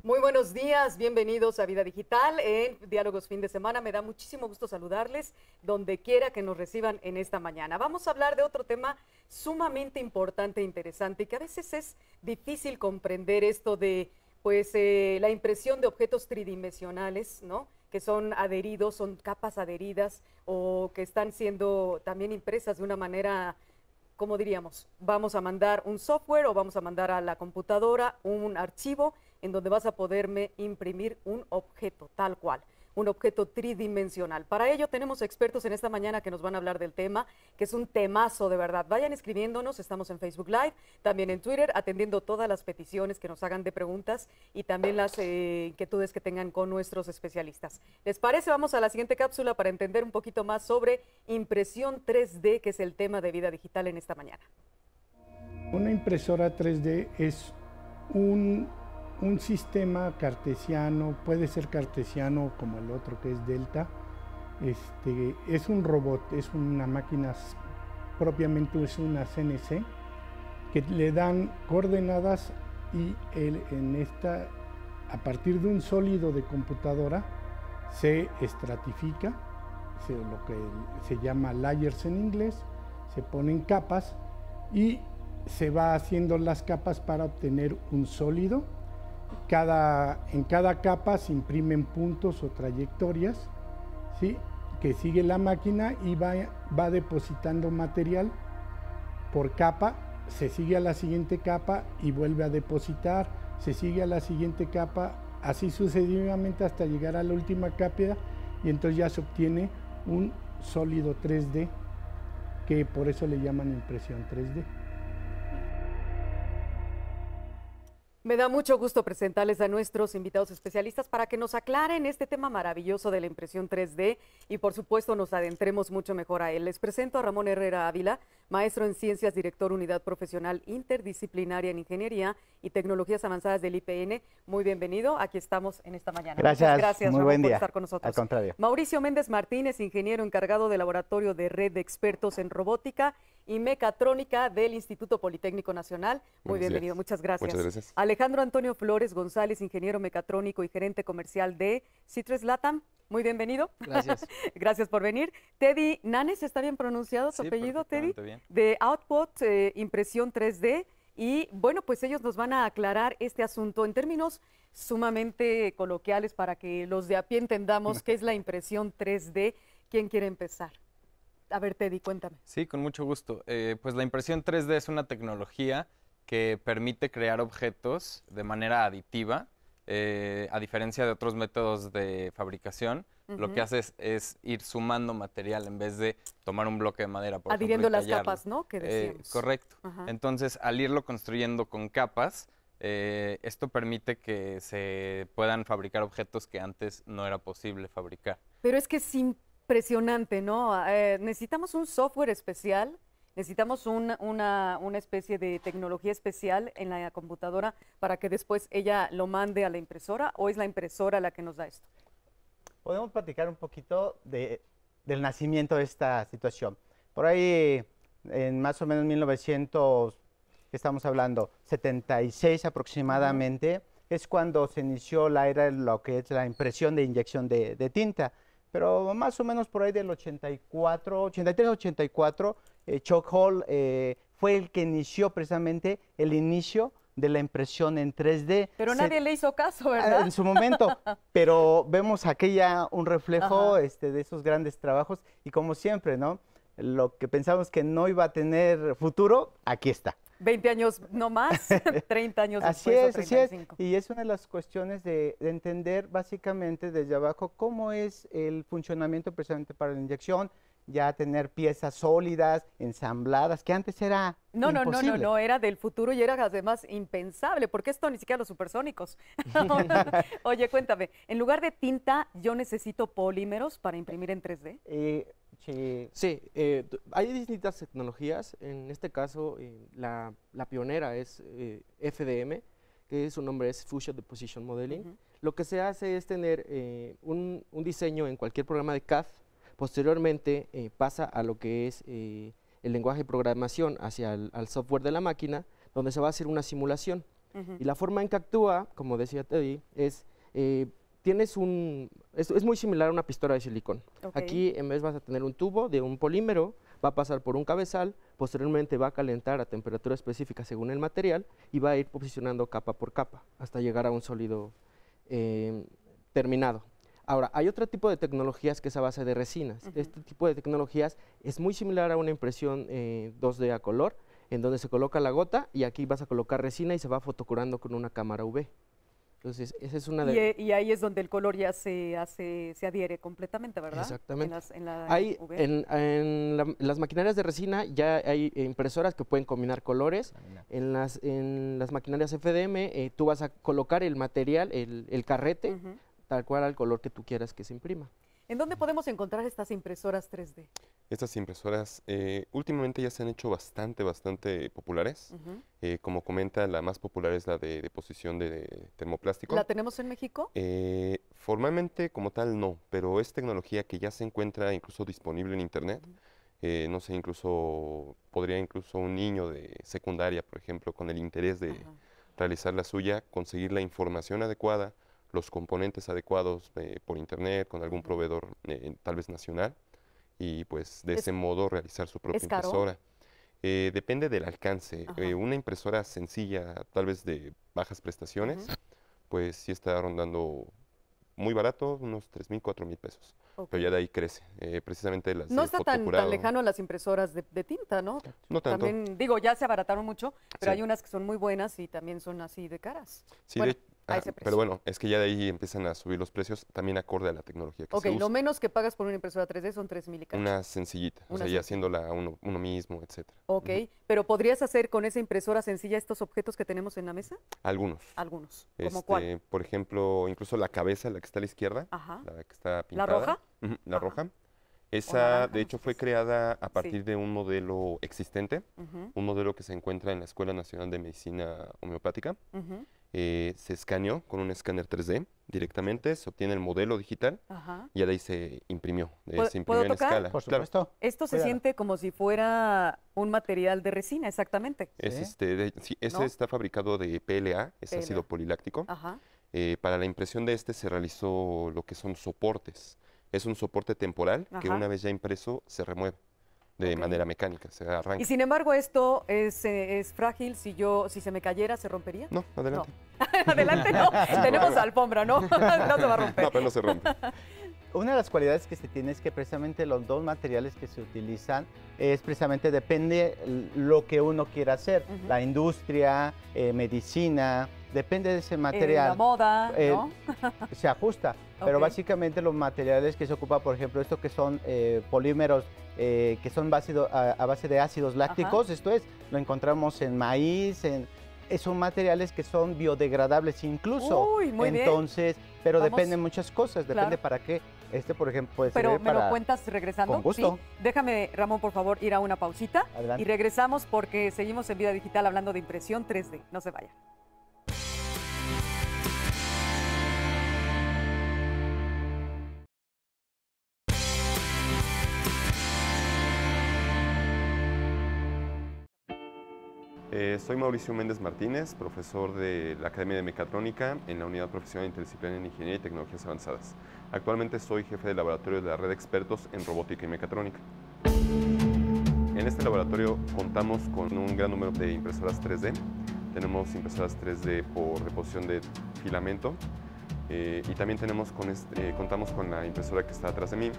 Muy buenos días, bienvenidos a Vida Digital en Diálogos Fin de Semana. Me da muchísimo gusto saludarles donde quiera que nos reciban en esta mañana. Vamos a hablar de otro tema sumamente importante e interesante y que a veces es difícil comprender esto de la impresión de objetos tridimensionales, ¿no? Que son adheridos, son capas adheridas o que están siendo también impresas de una manera, ¿cómo diríamos? Vamos a mandar un software o vamos a mandar a la computadora un archivo en donde vas a poderme imprimir un objeto tal cual, un objeto tridimensional. Para ello tenemos expertos en esta mañana que nos van a hablar del tema, que es un temazo de verdad. Vayan escribiéndonos, estamos en Facebook Live, también en Twitter, atendiendo todas las peticiones que nos hagan de preguntas y también las inquietudes que tengan con nuestros especialistas. ¿Les parece? Vamos a la siguiente cápsula para entender un poquito más sobre impresión 3D, que es el tema de Vida Digital en esta mañana. Una impresora 3D es un sistema cartesiano, puede ser cartesiano como el otro que es Delta. Es un robot, es una máquina, propiamente es una CNC, que le dan coordenadas y a partir de un sólido de computadora se estratifica, lo que se llama layers en inglés, se ponen capas y se va haciendo las capas para obtener un sólido. En cada capa se imprimen puntos o trayectorias, ¿sí?, que sigue la máquina y va depositando material por capa, se sigue a la siguiente capa y vuelve a depositar, se sigue a la siguiente capa, así sucesivamente hasta llegar a la última capa y entonces ya se obtiene un sólido 3D, que por eso le llaman impresión 3D. Me da mucho gusto presentarles a nuestros invitados especialistas para que nos aclaren este tema maravilloso de la impresión 3D y por supuesto nos adentremos mucho mejor a él. Les presento a Ramón Herrera Ávila, maestro en Ciencias, director Unidad Profesional Interdisciplinaria en Ingeniería y Tecnologías Avanzadas del IPN. Muy bienvenido, aquí estamos en esta mañana. Gracias, gracias muy Ramón, buen día. por estar con nosotros. Al contrario. Mauricio Méndez Martínez, ingeniero encargado del Laboratorio de Red de Expertos en Robótica y Mecatrónica del Instituto Politécnico Nacional. Muy bienvenido, muchas gracias. Muchas gracias. Alejandro Antonio Flores González, ingeniero mecatrónico y gerente comercial de Citres Latam. Muy bienvenido. Gracias. Gracias por venir. Teddy Nanes, ¿está bien pronunciado tu apellido, Teddy? Bien. De Output, impresión 3D. Y bueno, pues ellos nos van a aclarar este asunto en términos sumamente coloquiales para que los de a pie entendamos qué es la impresión 3D. ¿Quién quiere empezar? A ver, Teddy, cuéntame. Sí, con mucho gusto. Pues la impresión 3D es una tecnología que permite crear objetos de manera aditiva, a diferencia de otros métodos de fabricación. Lo que hace es ir sumando material en vez de tomar un bloque de madera, por adhiriendo ejemplo, y las capas, ¿no? Que decíamos. Correcto. Entonces, al irlo construyendo con capas, esto permite que se puedan fabricar objetos que antes no era posible fabricar. Pero es que es impresionante, ¿no? Necesitamos un software especial, necesitamos una especie de tecnología especial en la computadora para que después ella lo mande a la impresora, ¿o es la impresora la que nos da esto? Podemos platicar un poquito del nacimiento de esta situación. Por ahí, en más o menos 1900, que estamos hablando, 76 aproximadamente, es cuando se inició la era de lo que es la impresión de inyección de tinta. Pero más o menos por ahí del 84, 83, 84, Chuck Hall fue el que inició precisamente el inicio de la impresión en 3D. Pero nadie le hizo caso, ¿verdad? En su momento, pero vemos aquí ya un reflejo de esos grandes trabajos y como siempre, ¿no? Lo que pensamos que no iba a tener futuro, aquí está. 20 años no más, 30 años así después es, o 35. Así es, y es una de las cuestiones de entender básicamente desde abajo cómo es el funcionamiento precisamente para la inyección, ya tener piezas sólidas, ensambladas, que antes era imposible. No, era del futuro y era además impensable, porque esto ni siquiera los supersónicos. Oye, cuéntame, en lugar de tinta, ¿yo necesito polímeros para imprimir en 3D? Sí, hay distintas tecnologías. En este caso, la pionera es FDM, que su nombre es Fusion Deposition Modeling. Lo que se hace es tener un diseño en cualquier programa de CAD. Posteriormente pasa a lo que es el lenguaje de programación hacia al software de la máquina, donde se va a hacer una simulación. Y la forma en que actúa, como decía Teddy, es, es muy similar a una pistola de silicón. Aquí en vez vas a tener un tubo de un polímero, va a pasar por un cabezal, posteriormente va a calentar a temperatura específica según el material y va a ir posicionando capa por capa hasta llegar a un sólido terminado. Ahora, hay otro tipo de tecnologías que es a base de resinas. Este tipo de tecnologías es muy similar a una impresión 2D a color, en donde se coloca la gota y aquí vas a colocar resina y se va fotocurando con una cámara UV. Entonces, esa es una de... Y ahí es donde el color ya se adhiere completamente, ¿verdad? Exactamente. Hay en las maquinarias de resina ya hay impresoras que pueden combinar colores. En las maquinarias FDM tú vas a colocar el material, el carrete, tal cual al color que tú quieras que se imprima. ¿En dónde podemos encontrar estas impresoras 3D? Estas impresoras últimamente ya se han hecho bastante populares. Como comenta, la más popular es la de deposición de termoplástico. ¿La tenemos en México? Formalmente como tal no, pero es tecnología que ya se encuentra incluso disponible en internet. No sé, podría incluso un niño de secundaria, por ejemplo, con el interés de realizar la suya, conseguir la información adecuada, los componentes adecuados por internet, con algún proveedor tal vez nacional, y pues de ese modo realizar su propia impresora. Depende del alcance. Una impresora sencilla, tal vez de bajas prestaciones, pues sí está rondando muy barato, unos 3,000, 4,000 pesos. Pero ya de ahí crece. Precisamente las no está tan lejano a las impresoras de tinta, ¿no? No tanto. También, digo, ya se abarataron mucho, pero hay unas que son muy buenas y también son así de caras. Sí, bueno, a ese precio. Pero bueno, es que ya de ahí empiezan a subir los precios, también acorde a la tecnología que se usa. Lo menos que pagas por una impresora 3D son 3,000 y cacho. Una sencillita, o sea, ya haciéndola uno mismo, etcétera. Pero ¿podrías hacer con esa impresora sencilla estos objetos que tenemos en la mesa? Algunos. Algunos. ¿Cómo cuál? Por ejemplo, incluso la cabeza, la que está a la izquierda, la que está pintada. ¿La roja? La roja. Esa, de hecho, fue creada a partir de un modelo existente, un modelo que se encuentra en la Escuela Nacional de Medicina Homeopática. Se escaneó con un escáner 3D directamente, se obtiene el modelo digital y de ahí se imprimió. Se imprimió en escala. Por supuesto. Esto se siente como si fuera un material de resina, exactamente. Ese está fabricado de PLA, es ácido poliláctico. Para la impresión de este se realizó lo que son soportes. Es un soporte temporal que una vez ya impreso se remueve de manera mecánica, se arranca. Y sin embargo esto es frágil, si se me cayera, ¿se rompería? No, adelante. No. Adelante no, tenemos alfombra, ¿no? No se va a romper. No, pero no se rompe. Una de las cualidades que se tiene es que precisamente los dos materiales que se utilizan es precisamente depende lo que uno quiera hacer. La industria, medicina, depende de ese material. La moda, ¿no? Se ajusta, pero básicamente los materiales que se ocupa, por ejemplo, esto que son polímeros que son a base de ácidos lácticos, esto es, lo encontramos en maíz, son materiales que son biodegradables incluso. Uy, muy entonces, bien. Pero depende de muchas cosas, depende para qué. Por ejemplo, puede pero servir me lo cuentas regresando. Con gusto. Sí. Déjame, Ramón, por favor, ir a una pausita. Adelante. Y regresamos porque seguimos en Vida Digital hablando de impresión 3D. No se vayan. Soy Mauricio Méndez Martínez, profesor de la Academia de Mecatrónica en la Unidad Profesional Interdisciplinaria en Ingeniería y Tecnologías Avanzadas. Actualmente soy jefe de laboratorio de la red de expertos en robótica y mecatrónica. En este laboratorio contamos con un gran número de impresoras 3D. Tenemos impresoras 3D por deposición de filamento y también contamos con la impresora que está atrás de mí,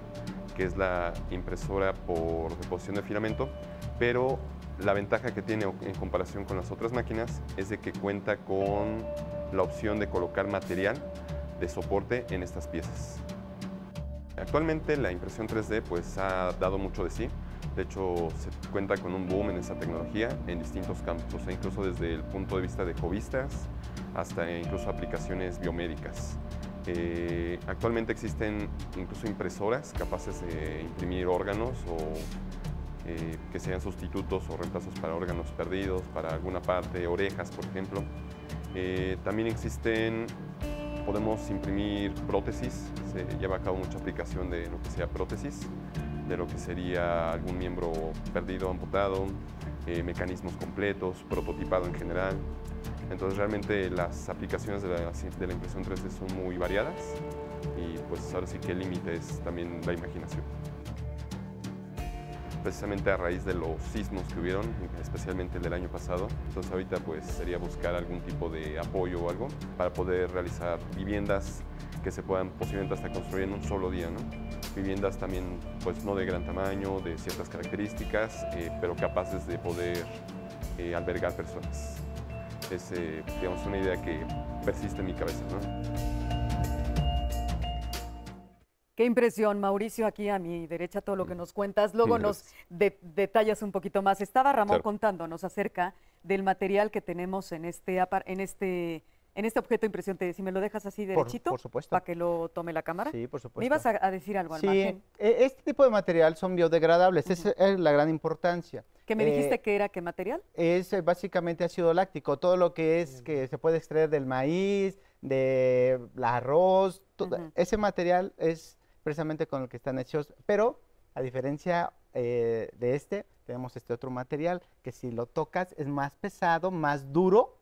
que es la impresora por deposición de filamento, pero la ventaja que tiene en comparación con las otras máquinas es de que cuenta con la opción de colocar material de soporte en estas piezas. Actualmente la impresión 3D pues ha dado mucho de sí. De hecho, se cuenta con un boom en esta tecnología en distintos campos, o sea, incluso desde el punto de vista de hobbyistas hasta incluso aplicaciones biomédicas. Actualmente existen incluso impresoras capaces de imprimir órganos o que sean sustitutos o reemplazos para órganos perdidos, para alguna parte, orejas, por ejemplo. También podemos imprimir prótesis, se lleva a cabo mucha aplicación de lo que sea prótesis. de lo que sería algún miembro perdido, amputado, mecanismos completos, prototipado en general. Entonces realmente las aplicaciones de la impresión 3D son muy variadas y pues ahora sí que el límite es también la imaginación. Precisamente a raíz de los sismos que hubieron, especialmente el del año pasado, entonces ahorita pues sería buscar algún tipo de apoyo o algo para poder realizar viviendas que se puedan posiblemente hasta construir en un solo día, ¿no? Viviendas también pues no de gran tamaño, de ciertas características, pero capaces de poder albergar personas. Es digamos, una idea que persiste en mi cabeza, ¿no? Qué impresión, Mauricio, aquí a mi derecha todo lo que nos cuentas. Luego nos detallas un poquito más. Estaba Ramón contándonos acerca del material que tenemos en este objeto de impresión 3D. Si me lo dejas así derechito, por supuesto. para que lo tome la cámara. Sí, por supuesto. Me ibas a decir algo al margen. Este tipo de material son biodegradables, esa es la gran importancia. ¿Que me dijiste que era qué material? Es básicamente ácido láctico, todo lo que es que se puede extraer del maíz, del arroz, ese material es precisamente con el que están hechos, pero a diferencia de tenemos este otro material que si lo tocas es más pesado, más duro,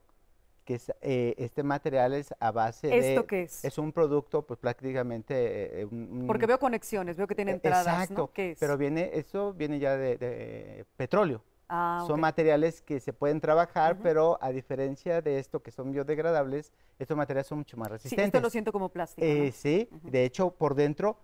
que es, este material es a base de... ¿Esto qué es? Es un producto, pues prácticamente... Porque veo conexiones, veo que tiene entradas, exacto, ¿no? ¿Qué es? Pero eso viene ya de petróleo. Ah, son materiales que se pueden trabajar, pero a diferencia de esto que son biodegradables, estos materiales son mucho más resistentes. Sí, esto lo siento como plástico, ¿no? Sí, de hecho por dentro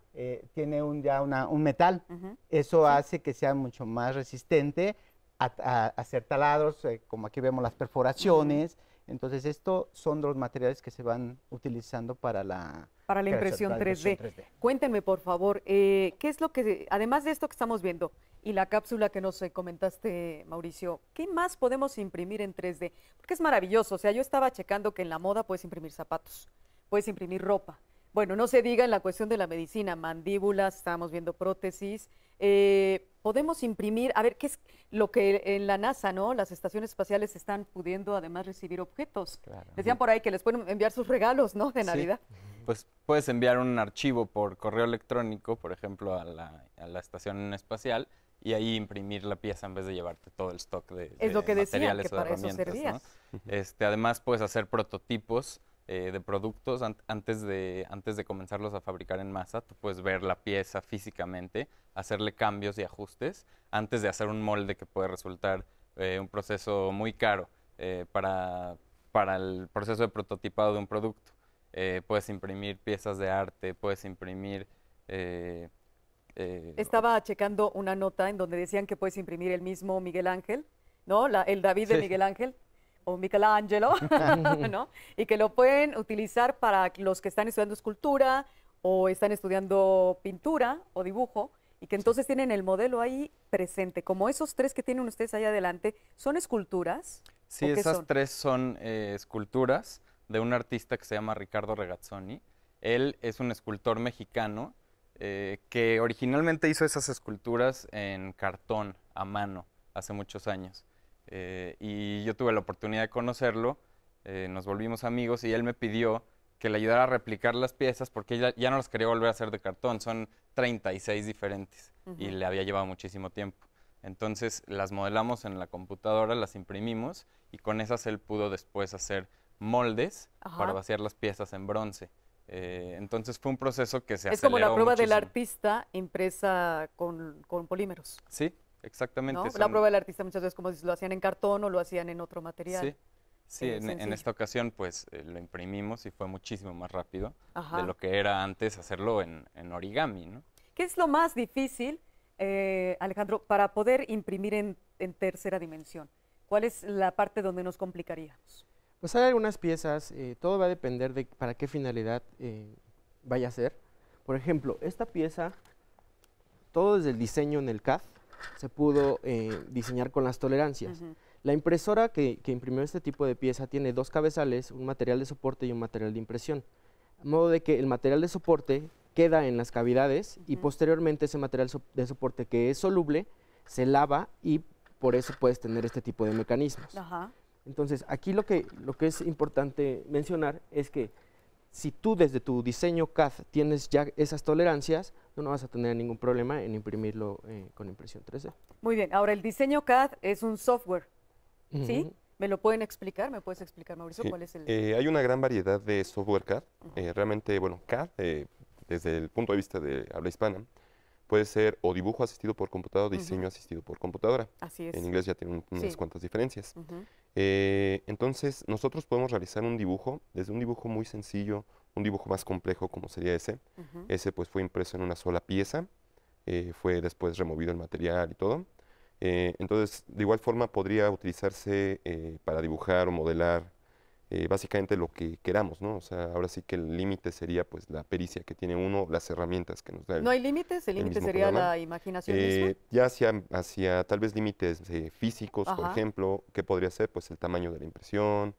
tiene ya un metal. Eso hace que sea mucho más resistente a hacer taladros, como aquí vemos las perforaciones. Entonces estos son los materiales que se van utilizando para la impresión 3D. Cuéntenme, por favor, ¿qué es lo que, además de esto que estamos viendo y la cápsula que nos comentaste, Mauricio, qué más podemos imprimir en 3D? Porque es maravilloso, o sea, yo estaba checando que en la moda puedes imprimir zapatos, puedes imprimir ropa. Bueno, no se diga en la cuestión de la medicina, mandíbulas, estábamos viendo prótesis. Podemos imprimir, a ver, ¿qué es lo que en la NASA, ¿no? Las estaciones espaciales están pudiendo además recibir objetos. Claro. Decían por ahí que les pueden enviar sus regalos, ¿no? De Navidad. Pues puedes enviar un archivo por correo electrónico, por ejemplo, a la estación espacial, y ahí imprimir la pieza en vez de llevarte todo el stock de lo que materiales decían, que o para eso herramientas, servías. ¿no? Además puedes hacer prototipos de productos antes de comenzarlos a fabricar en masa. Tú puedes ver la pieza físicamente, hacerle cambios y ajustes antes de hacer un molde que puede resultar un proceso muy caro para el proceso de prototipado de un producto. Puedes imprimir piezas de arte, puedes imprimir... Estaba checando una nota en donde decían que puedes imprimir el mismo Miguel Ángel, ¿no? El David de Miguel Ángel, o Michelangelo, ¿no? Y que lo pueden utilizar para los que están estudiando escultura o están estudiando pintura o dibujo, y que entonces tienen el modelo ahí presente. Como esos tres que tienen ustedes ahí adelante, ¿son esculturas? Sí, esas tres son esculturas de un artista que se llama Ricardo Regazzoni. Él es un escultor mexicano que originalmente hizo esas esculturas en cartón, a mano, hace muchos años. Y yo tuve la oportunidad de conocerlo, nos volvimos amigos y él me pidió que le ayudara a replicar las piezas porque ya no las quería volver a hacer de cartón, son 36 diferentes y le había llevado muchísimo tiempo. Entonces las modelamos en la computadora, las imprimimos y con esas él pudo después hacer moldes para vaciar las piezas en bronce. Entonces fue un proceso que se aceleró. Es como la prueba muchísimo. del artista impresa con polímeros. Sí, exactamente. ¿No? La prueba del artista muchas veces como si lo hacían en cartón o lo hacían en otro material. Sí, en esta ocasión pues lo imprimimos y fue muchísimo más rápido de lo que era antes hacerlo en origami, ¿no? ¿Qué es lo más difícil, Alejandro, para poder imprimir en tercera dimensión? ¿Cuál es la parte donde nos complicaríamos? Pues hay algunas piezas, todo va a depender de para qué finalidad vaya a ser. Por ejemplo, esta pieza, todo desde el diseño en el CAD, se pudo diseñar con las tolerancias. La impresora que imprimió este tipo de pieza tiene dos cabezales, un material de soporte y un material de impresión. A modo de que el material de soporte queda en las cavidades y posteriormente ese material de soporte que es soluble se lava y por eso puedes tener este tipo de mecanismos. Entonces, aquí lo que es importante mencionar es que si tú desde tu diseño CAD tienes ya esas tolerancias, tú no vas a tener ningún problema en imprimirlo con impresión 3D. Muy bien, ahora el diseño CAD es un software, ¿sí? Ujú. ¿Me lo pueden explicar? ¿Me puedes explicar, Mauricio, Sí, cuál es el...? hay una gran variedad de software CAD. Realmente, bueno, CAD, desde el punto de vista de habla hispana, puede ser o dibujo asistido por computadora o diseño asistido por computadora. Así es. En inglés ya tiene unas Sí. cuantas diferencias. Ujú. Entonces, nosotros podemos realizar un dibujo, desde un dibujo muy sencillo, un dibujo más complejo como sería ese. Ujú. Ese pues fue impreso en una sola pieza, fue después removido el material y todo. Entonces, de igual forma podría utilizarse para dibujar o modelar básicamente lo que queramos, ¿no? O sea, ahora sí que el límite sería pues la pericia que tiene uno, las herramientas que nos da ¿No hay límites? ¿El el límite mismo sería programa. la imaginación misma? Ya hacia tal vez límites físicos, por Ajá. ejemplo, ¿qué podría ser? Pues el tamaño de la impresión,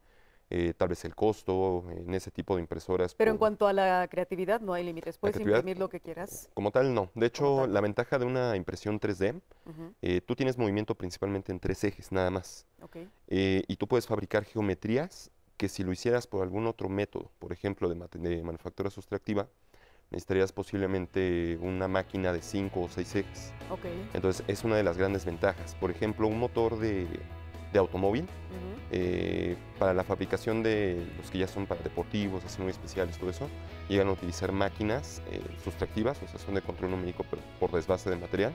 tal vez el costo en ese tipo de impresoras. Pero en por cuanto a la creatividad, no hay límites. Puedes creatividad, imprimir lo que quieras. como tal, no. De hecho, tal. la ventaja de una impresión 3D, Ujú. tú tienes movimiento principalmente en 3 ejes, nada más. Ok. Y tú puedes fabricar geometrías que si lo hicieras por algún otro método, por ejemplo, de manufactura sustractiva, necesitarías posiblemente una máquina de 5 o 6 ejes. Ok. Entonces, es una de las grandes ventajas. Por ejemplo, un motor de automóvil, Ujú. para la fabricación de los que ya son para deportivos, así muy especiales, todo eso, llegan a utilizar máquinas sustractivas, o sea, son de control numérico, pero por desbase de material,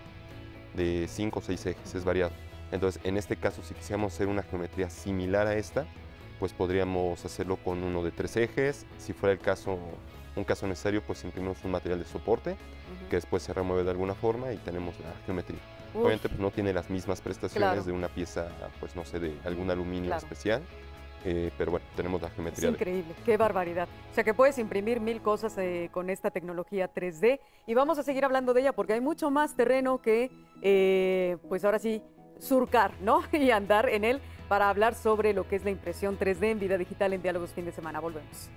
de 5 o 6 ejes, es variado. Entonces, en este caso, si quisiéramos hacer una geometría similar a esta, pues podríamos hacerlo con uno de 3 ejes. Si fuera el caso, un caso necesario, pues imprimimos un material de soporte Ujú. que después se remueve de alguna forma y tenemos la geometría. Uf, Obviamente pues, no tiene las mismas prestaciones Claro. de una pieza, pues no sé, de algún aluminio Claro. especial, pero bueno, tenemos la es geometría. increíble, qué barbaridad. O sea que puedes imprimir 1000 cosas con esta tecnología 3D y vamos a seguir hablando de ella porque hay mucho más terreno que, pues ahora sí, surcar, ¿no? Y andar en él para hablar sobre lo que es la impresión 3D en Vida Digital en Diálogos Fin de Semana. Volvemos.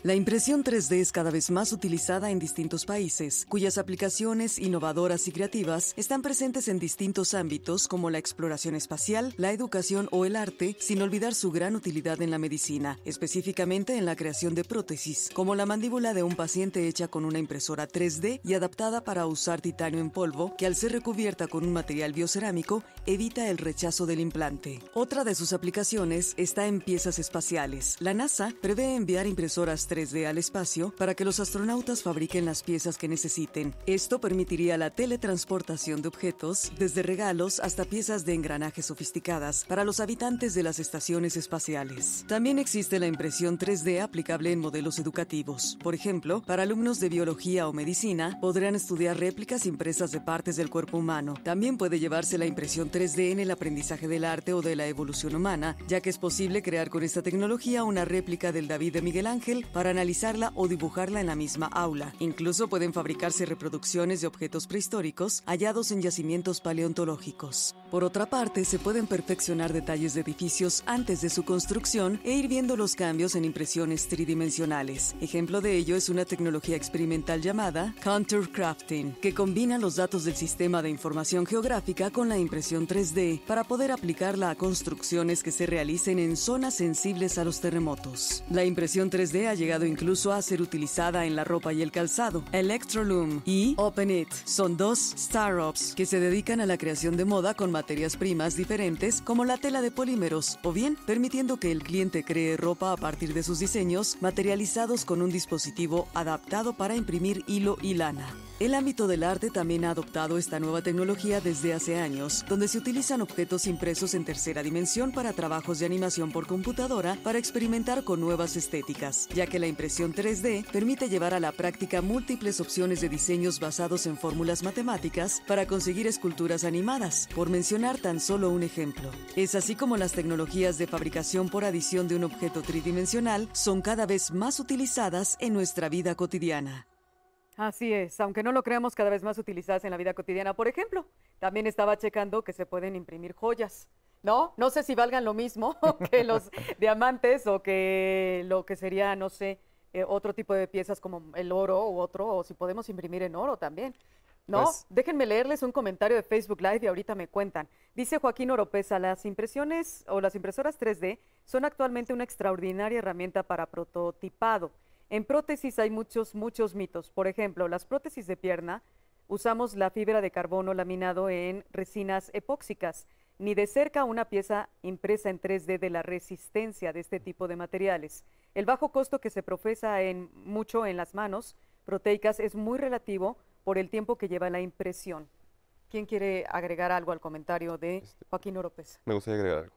La impresión 3D es cada vez más utilizada en distintos países, cuyas aplicaciones innovadoras y creativas están presentes en distintos ámbitos como la exploración espacial, la educación o el arte, sin olvidar su gran utilidad en la medicina, específicamente en la creación de prótesis, como la mandíbula de un paciente hecha con una impresora 3D y adaptada para usar titanio en polvo, que al ser recubierta con un material biocerámico, evita el rechazo del implante. Otra de sus aplicaciones está en piezas espaciales. La NASA prevé enviar impresoras 3D al espacio para que los astronautas fabriquen las piezas que necesiten. Esto permitiría la teletransportación de objetos, desde regalos hasta piezas de engranaje sofisticadas, para los habitantes de las estaciones espaciales. También existe la impresión 3D aplicable en modelos educativos. Por ejemplo, para alumnos de biología o medicina, podrán estudiar réplicas impresas de partes del cuerpo humano. También puede llevarse la impresión 3D en el aprendizaje del arte o de la evolución humana, ya que es posible crear con esta tecnología una réplica del David de Miguel Ángel para analizarla o dibujarla en la misma aula. Incluso pueden fabricarse reproducciones de objetos prehistóricos hallados en yacimientos paleontológicos. Por otra parte, se pueden perfeccionar detalles de edificios antes de su construcción e ir viendo los cambios en impresiones tridimensionales. Ejemplo de ello es una tecnología experimental llamada Contour Crafting, que combina los datos del sistema de información geográfica con la impresión 3D para poder aplicarla a construcciones que se realicen en zonas sensibles a los terremotos. La impresión 3D ha llegado incluso a ser utilizada en la ropa y el calzado. Electroloom y OpenIt son dos startups que se dedican a la creación de moda con materias primas diferentes como la tela de polímeros, o bien permitiendo que el cliente cree ropa a partir de sus diseños materializados con un dispositivo adaptado para imprimir hilo y lana. El ámbito del arte también ha adoptado esta nueva tecnología desde hace años, donde se utilizan objetos impresos en tercera dimensión para trabajos de animación por computadora para experimentar con nuevas estéticas, ya que la impresión 3D permite llevar a la práctica múltiples opciones de diseños basados en fórmulas matemáticas para conseguir esculturas animadas, por mencionar tan solo un ejemplo. Es así como las tecnologías de fabricación por adición de un objeto tridimensional son cada vez más utilizadas en nuestra vida cotidiana. Así es, aunque no lo creamos, cada vez más utilizadas en la vida cotidiana. Por ejemplo, también estaba checando que se pueden imprimir joyas, ¿no? No sé si valgan lo mismo que los diamantes o que lo que sería, no sé, otro tipo de piezas como el oro u otro, o si podemos imprimir en oro también. ¿No? Pues- Déjenme leerles un comentario de Facebook Live y ahorita me cuentan. Dice Joaquín Oropesa, las impresiones o las impresoras 3D son actualmente una extraordinaria herramienta para prototipado. En prótesis hay muchos mitos. Por ejemplo, las prótesis de pierna usamos la fibra de carbono laminado en resinas epóxicas. Ni de cerca una pieza impresa en 3D de la resistencia de este tipo de materiales. El bajo costo que se profesa mucho en las manos proteicas es muy relativo por el tiempo que lleva la impresión. ¿Quién quiere agregar algo al comentario de Joaquín Oropesa? Me gustaría agregar algo.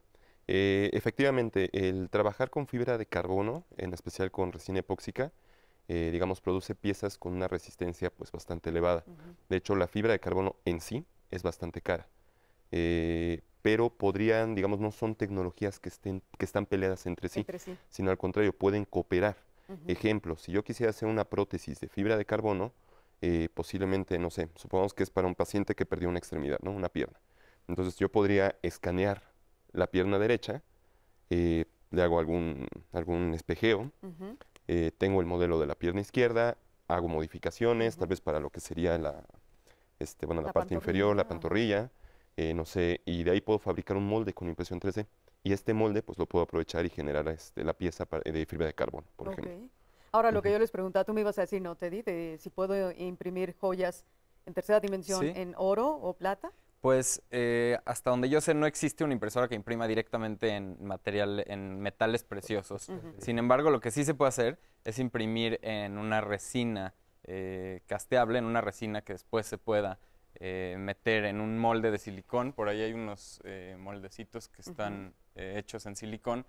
Efectivamente, el trabajar con fibra de carbono, en especial con resina epóxica, digamos, produce piezas con una resistencia pues bastante elevada. De hecho, la fibra de carbono en sí es bastante cara. Pero podrían, digamos, no son tecnologías que están peleadas entre sí, sino al contrario, pueden cooperar. Ejemplo, si yo quisiera hacer una prótesis de fibra de carbono, posiblemente, no sé, supongamos que es para un paciente que perdió una extremidad, ¿no? Una pierna. Entonces yo podría escanear la pierna derecha, le hago algún espejeo, tengo el modelo de la pierna izquierda, hago modificaciones, tal vez para lo que sería la parte inferior, la pantorrilla, no sé, y de ahí puedo fabricar un molde con impresión 3D. Y este molde, pues lo puedo aprovechar y generar la pieza de fibra de carbono, por ejemplo. Ahora, lo que yo les preguntaba, tú me ibas a decir, ¿no, Teddy? De si puedo imprimir joyas en tercera dimensión en oro o plata. Pues hasta donde yo sé no existe una impresora que imprima directamente en metales preciosos. Sin embargo, lo que sí se puede hacer es imprimir en una resina casteable, en una resina que después se pueda meter en un molde de silicón. Por ahí hay unos moldecitos que están hechos en silicón.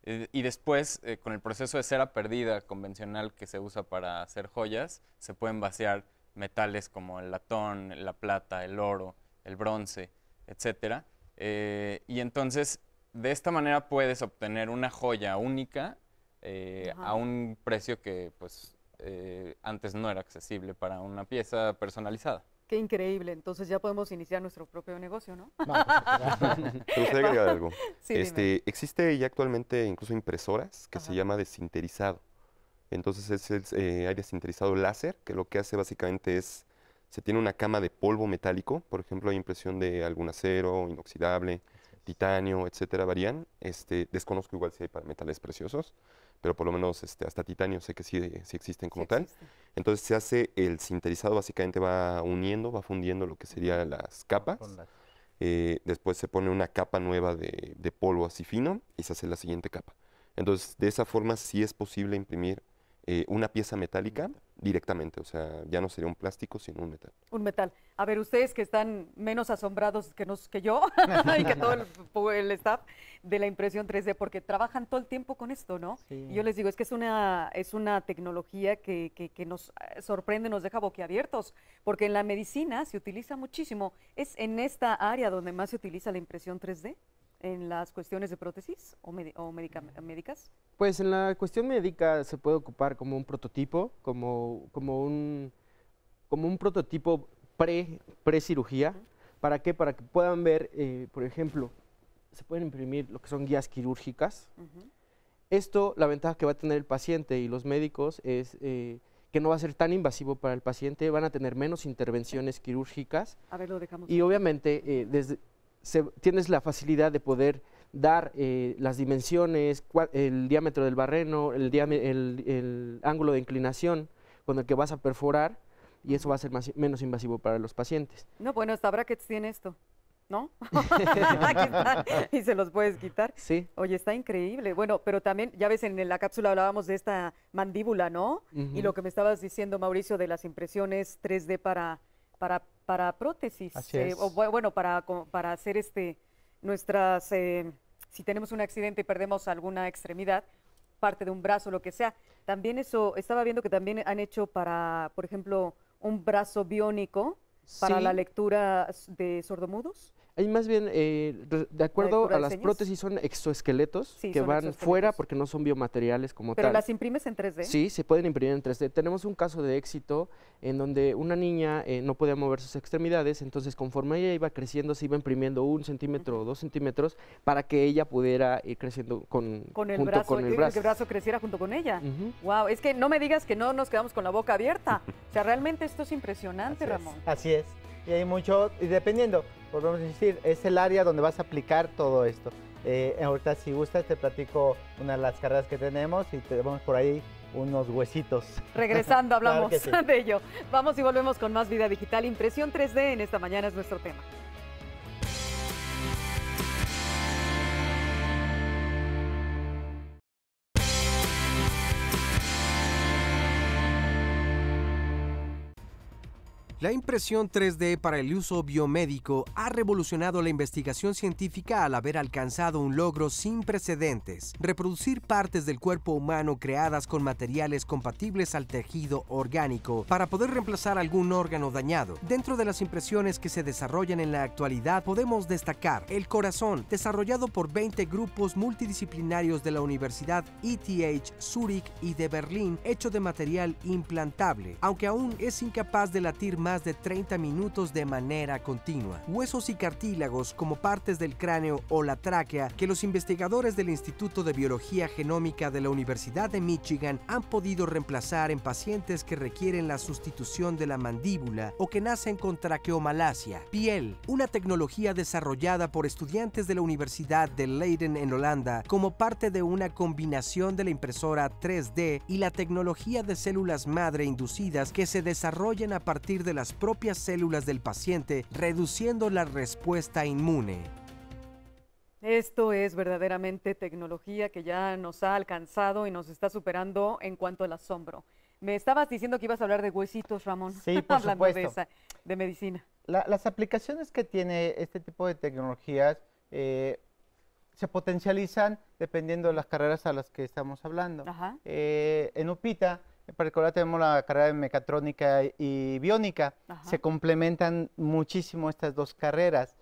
Y después, con el proceso de cera perdida convencional que se usa para hacer joyas, se pueden vaciar metales como el latón, la plata, el oro, el bronce, etcétera. Y entonces, de esta manera puedes obtener una joya única a un precio que pues antes no era accesible para una pieza personalizada. Qué increíble. Entonces ya podemos iniciar nuestro propio negocio, ¿no? Me gustaría agregar algo. Sí, existe ya actualmente incluso impresoras que se llama desinterizado. Entonces hay desinterizado láser, que lo que hace básicamente es, se tiene una cama de polvo metálico, por ejemplo, hay impresión de algún acero, inoxidable, titanio, etcétera, varían. Desconozco igual si hay para metales preciosos, pero por lo menos hasta titanio sé que sí existen como tal. Entonces se hace el sinterizado, básicamente va uniendo, va fundiendo lo que serían las capas. Después se pone una capa nueva de polvo así fino y se hace la siguiente capa. Entonces, de esa forma sí es posible imprimir una pieza metálica directamente, o sea, ya no sería un plástico, sino un metal. Un metal. A ver, ustedes que están menos asombrados que yo y que todo el staff de la impresión 3D, porque trabajan todo el tiempo con esto, ¿no? Sí. Y yo les digo, es que es una tecnología que nos sorprende, nos deja boquiabiertos, porque en la medicina se utiliza muchísimo. ¿Es en esta área donde más se utiliza la impresión 3D? ¿En las cuestiones de prótesis o médicas? Pues en la cuestión médica se puede ocupar como un prototipo, como un prototipo pre-cirugía. ¿Para qué? Para que puedan ver, por ejemplo, se pueden imprimir lo que son guías quirúrgicas. Esto, la ventaja que va a tener el paciente y los médicos es que no va a ser tan invasivo para el paciente, van a tener menos intervenciones quirúrgicas. A ver, lo dejamos. Y obviamente tienes la facilidad de poder dar las dimensiones, el diámetro del barreno, el ángulo de inclinación con el que vas a perforar, y eso va a ser menos invasivo para los pacientes. No, bueno, hasta brackets tiene esto, ¿no? Aquí están, y se los puedes quitar. Sí. Oye, está increíble. Bueno, pero también, ya ves, en la cápsula hablábamos de esta mandíbula, ¿no? Y lo que me estabas diciendo, Mauricio, de las impresiones 3D para prótesis. Así es. O bueno, para hacer nuestras, si tenemos un accidente y perdemos alguna extremidad, parte de un brazo, lo que sea. También eso, estaba viendo que también han hecho para, por ejemplo, un brazo biónico para la lectura de sordomudos. Hay más bien, de acuerdo lectura a de las señas? prótesis, son exoesqueletos Sí, que son van exoesqueletos. fuera porque no son biomateriales como ¿Pero tal. las imprimes en 3D? Sí, se pueden imprimir en 3D. Tenemos un caso de éxito en donde una niña no podía mover sus extremidades, entonces conforme ella iba creciendo se iba imprimiendo 1 centímetro o 2 centímetros para que ella pudiera ir creciendo Con el junto brazo, con el que brazo. el brazo creciera junto con ella. Ujú. Wow, es que no me digas que no nos quedamos con la boca abierta. O sea, realmente esto es impresionante, Ramón. Así es. Y hay mucho, y dependiendo, volvemos a decir, es el área donde vas a aplicar todo esto. Ahorita, si gustas, te platico una de las carreras que tenemos y tenemos por ahí unos huesitos. Regresando, hablamos Claro que sí. de ello. Vamos y volvemos con más Vida Digital. Impresión 3D en esta mañana es nuestro tema. La impresión 3D para el uso biomédico ha revolucionado la investigación científica al haber alcanzado un logro sin precedentes: reproducir partes del cuerpo humano creadas con materiales compatibles al tejido orgánico para poder reemplazar algún órgano dañado. Dentro de las impresiones que se desarrollan en la actualidad podemos destacar el corazón, desarrollado por 20 grupos multidisciplinarios de la Universidad ETH Zurich y de Berlín, hecho de material implantable, aunque aún es incapaz de latir más de 30 minutos de manera continua. Huesos y cartílagos como partes del cráneo o la tráquea que los investigadores del Instituto de Biología Genómica de la Universidad de Michigan han podido reemplazar en pacientes que requieren la sustitución de la mandíbula o que nacen con traqueomalacia. Piel, una tecnología desarrollada por estudiantes de la Universidad de Leiden en Holanda como parte de una combinación de la impresora 3D y la tecnología de células madre inducidas que se desarrollan a partir de las propias células del paciente, reduciendo la respuesta inmune. Esto es verdaderamente tecnología que ya nos ha alcanzado y nos está superando en cuanto al asombro. Me estabas diciendo que ibas a hablar de huesitos, Ramón. Sí, por hablando supuesto. de medicina. Las aplicaciones que tiene este tipo de tecnologías se potencializan dependiendo de las carreras a las que estamos hablando. Ajá. En UPITA, en particular, tenemos la carrera de mecatrónica y biónica. Ajá. Se complementan muchísimo estas dos carreras.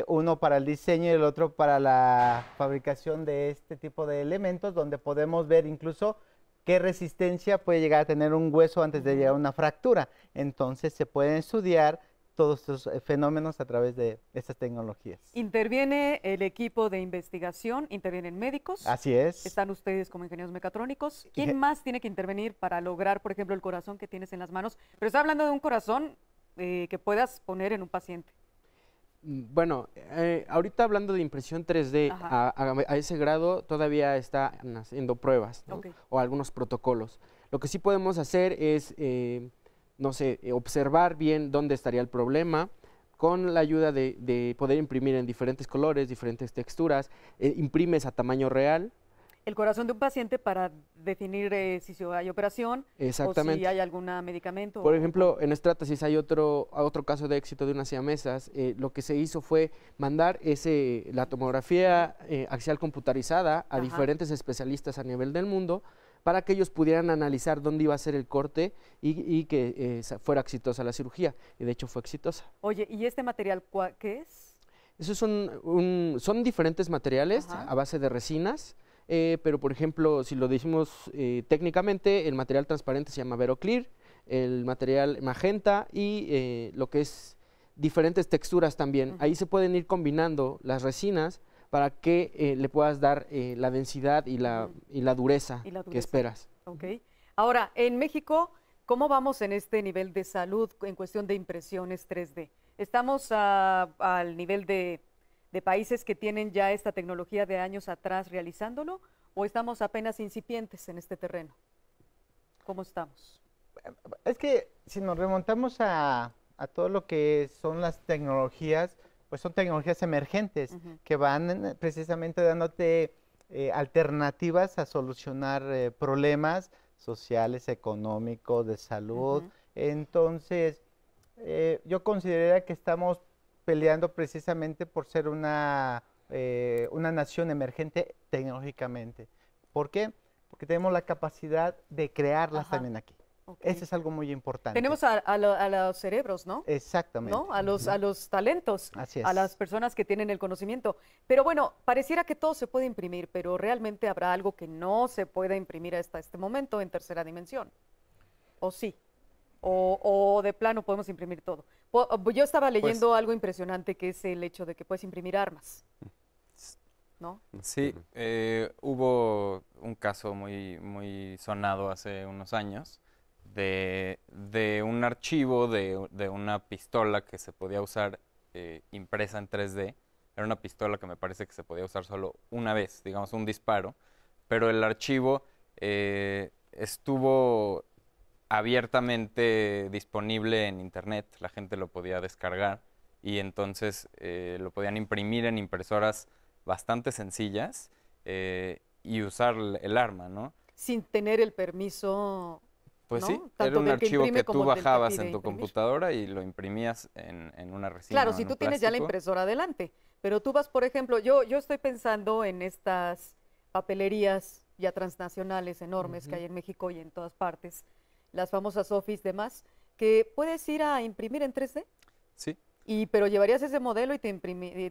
Uno para el diseño y el otro para la fabricación de este tipo de elementos, donde podemos ver incluso qué resistencia puede llegar a tener un hueso antes de llegar a una fractura. Entonces se pueden estudiar todos estos fenómenos a través de estas tecnologías. Interviene el equipo de investigación, intervienen médicos. Así es. Están ustedes como ingenieros mecatrónicos. ¿Quién más tiene que intervenir para lograr, por ejemplo, el corazón que tienes en las manos? Pero estoy hablando de un corazón que puedas poner en un paciente. Bueno, ahorita hablando de impresión 3D, a ese grado todavía están haciendo pruebas, ¿no? Ok. O algunos protocolos. Lo que sí podemos hacer es, no sé, observar bien dónde estaría el problema, con la ayuda de poder imprimir en diferentes colores, diferentes texturas, imprimes a tamaño real. El corazón de un paciente para definir si hay operación o si Exactamente. hay algún medicamento. Por ejemplo, en Stratasys hay otro caso de éxito de unas siamesas. Lo que se hizo fue mandar la tomografía axial computarizada a Ajá. diferentes especialistas a nivel del mundo para que ellos pudieran analizar dónde iba a ser el corte y que fuera exitosa la cirugía. Y de hecho fue exitosa. Oye, ¿y este material qué es? Esos son diferentes materiales Ajá. a base de resinas. Pero, por ejemplo, si lo decimos técnicamente, el material transparente se llama Veroclear, el material magenta y lo que es diferentes texturas también. Ahí se pueden ir combinando las resinas para que le puedas dar la densidad y la dureza que esperas. Ok. Ahora, en México, ¿cómo vamos en este nivel de salud en cuestión de impresiones 3D? ¿Estamos al nivel de países que tienen ya esta tecnología de años atrás realizándolo o estamos apenas incipientes en este terreno? ¿Cómo estamos? Es que si nos remontamos a todo lo que son las tecnologías, pues son tecnologías emergentes que van precisamente dándote alternativas a solucionar problemas sociales, económicos, de salud. Entonces, yo consideraría que estamos peleando precisamente por ser una nación emergente tecnológicamente. ¿Por qué? Porque tenemos la capacidad de crearlas también aquí. Ok. Ese es algo muy importante. Tenemos a los cerebros, ¿no? Exactamente. ¿No? A los talentos, Así es. a las personas que tienen el conocimiento. Pero bueno, pareciera que todo se puede imprimir, pero realmente habrá algo que no se pueda imprimir hasta este momento en tercera dimensión. ¿O sí? ¿O de plano podemos imprimir todo? Yo estaba leyendo algo impresionante, que es el hecho de que puedes imprimir armas, ¿no? Sí, hubo un caso muy sonado hace unos años de un archivo de una pistola que se podía usar impresa en 3D. Era una pistola que me parece que se podía usar solo una vez, digamos un disparo, pero el archivo estuvo abiertamente disponible en internet, la gente lo podía descargar y entonces lo podían imprimir en impresoras bastante sencillas y usar el arma, ¿no? Sin tener el permiso. Pues ¿no? sí, Tanto era un del que archivo imprime que tú como del que bajabas pide en tu imprimir. computadora y lo imprimías en una resina. Claro, o si en tú un tienes ya la plástico. impresora adelante, pero tú vas, por ejemplo, yo estoy pensando en estas papelerías ya transnacionales enormes que hay en México y en todas partes, las famosas Office demás, que puedes ir a imprimir en 3D, Sí. pero llevarías ese modelo y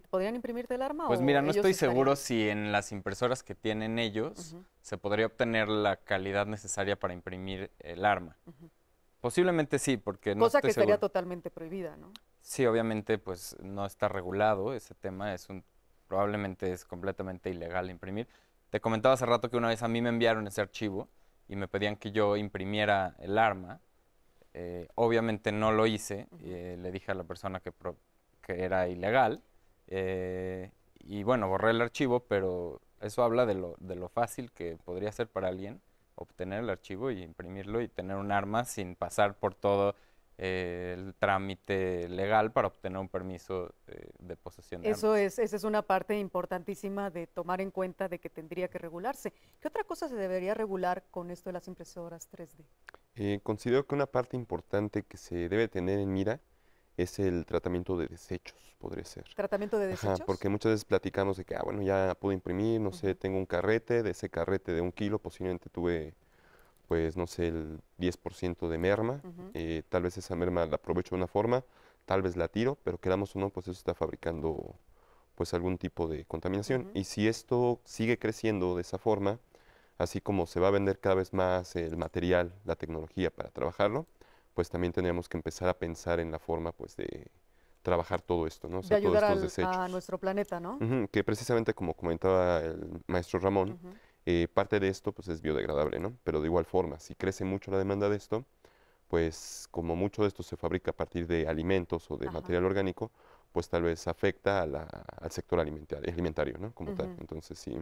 podrían imprimirte el arma. Pues ¿o mira, no ellos estoy seguro estarían? si en las impresoras que tienen ellos se podría obtener la calidad necesaria para imprimir el arma. Posiblemente sí, porque no Cosa estoy que estaría seguro. totalmente prohibida, ¿no? Sí, obviamente, pues no está regulado ese tema, probablemente es completamente ilegal imprimir. Te comentaba hace rato que una vez a mí me enviaron ese archivo y me pedían que yo imprimiera el arma. Obviamente no lo hice, le dije a la persona que era ilegal y bueno, borré el archivo, pero eso habla de lo fácil que podría ser para alguien obtener el archivo y imprimirlo y tener un arma sin pasar por todo el trámite legal para obtener un permiso de posesión de armas. Esa es una parte importantísima de tomar en cuenta de que tendría que regularse. ¿Qué otra cosa se debería regular con esto de las impresoras 3D? Considero que una parte importante que se debe tener en mira es el tratamiento de desechos, podría ser. ¿Tratamiento de Ajá, desechos? porque muchas veces platicamos de que, bueno, ya pude imprimir, no sé, tengo un carrete, de ese carrete de 1 kilo posiblemente tuve, pues, no sé, el 10% de merma, tal vez esa merma la aprovecho de una forma, tal vez la tiro, pero queramos o no, pues eso está fabricando, pues, algún tipo de contaminación. Y si esto sigue creciendo de esa forma, así como se va a vender cada vez más el material, la tecnología para trabajarlo, pues también tendríamos que empezar a pensar en la forma, pues, de trabajar todo esto, ¿no? O De sea, todos ayudar estos desechos. a nuestro planeta, ¿no? Que precisamente como comentaba el maestro Ramón, parte de esto pues es biodegradable, ¿no? Pero de igual forma, si crece mucho la demanda de esto, pues como mucho de esto se fabrica a partir de alimentos o de material orgánico, pues tal vez afecta al sector alimentario, ¿no? Como tal. Entonces sí,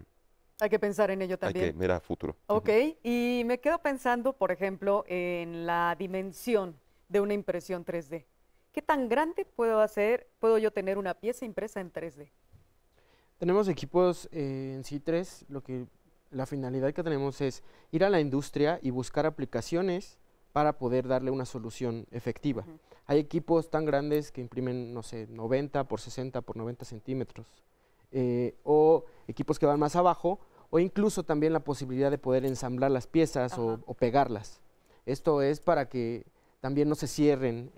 Hay que pensar en ello hay también. que ver a futuro. Ok, y me quedo pensando, por ejemplo, en la dimensión de una impresión 3D. ¿Qué tan grande puedo yo tener una pieza impresa en 3D? Tenemos equipos en C3, la finalidad que tenemos es ir a la industria y buscar aplicaciones para poder darle una solución efectiva. Hay equipos tan grandes que imprimen, no sé, 90 por 60 por 90 centímetros, o equipos que van más abajo, o incluso también la posibilidad de poder ensamblar las piezas o pegarlas. Esto es para que también no se cierren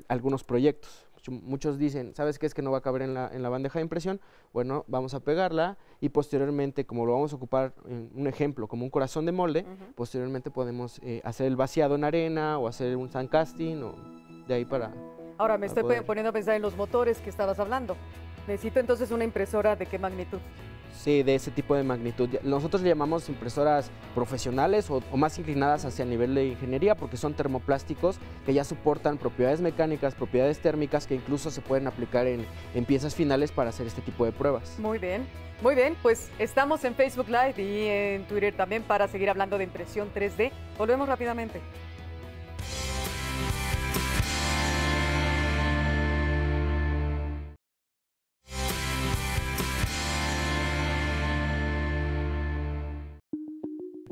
algunos proyectos. Muchos dicen, ¿sabes qué? Es que no va a caber en la bandeja de impresión. Bueno, vamos a pegarla y posteriormente, como lo vamos a ocupar en un ejemplo, como un corazón de molde, posteriormente podemos hacer el vaciado en arena o hacer un sandcasting o de ahí para... Ahora me estoy poder. poniendo a pensar en los motores que estabas hablando. Necesito entonces una impresora de qué magnitud. Sí, de ese tipo de magnitud. Nosotros le llamamos impresoras profesionales o más inclinadas hacia el nivel de ingeniería porque son termoplásticos que ya soportan propiedades mecánicas, propiedades térmicas que incluso se pueden aplicar en piezas finales para hacer este tipo de pruebas. Muy bien, pues estamos en Facebook Live y en Twitter también para seguir hablando de impresión 3D. Volvemos rápidamente.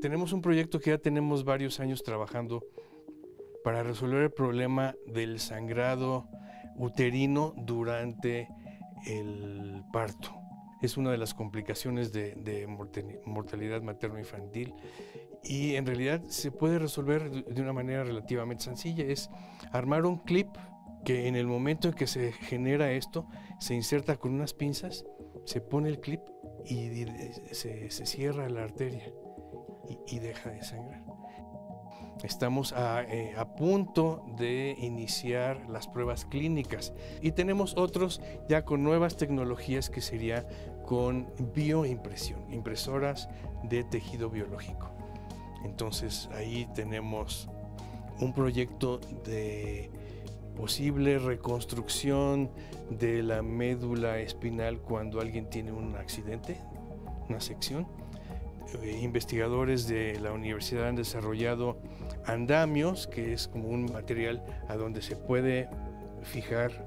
Tenemos un proyecto que ya tenemos varios años trabajando para resolver el problema del sangrado uterino durante el parto. Es una de las complicaciones de mortalidad materno-infantil y en realidad se puede resolver de una manera relativamente sencilla. Es armar un clip que en el momento en que se genera esto, se inserta con unas pinzas, se pone el clip y se cierra la arteria y deja de sangrar. Estamos a punto de iniciar las pruebas clínicas y tenemos otros ya con nuevas tecnologías que sería con bioimpresión, impresoras de tejido biológico. Entonces ahí tenemos un proyecto de posible reconstrucción de la médula espinal cuando alguien tiene un accidente, una sección. Investigadores de la universidad han desarrollado andamios, que es como un material a donde se puede fijar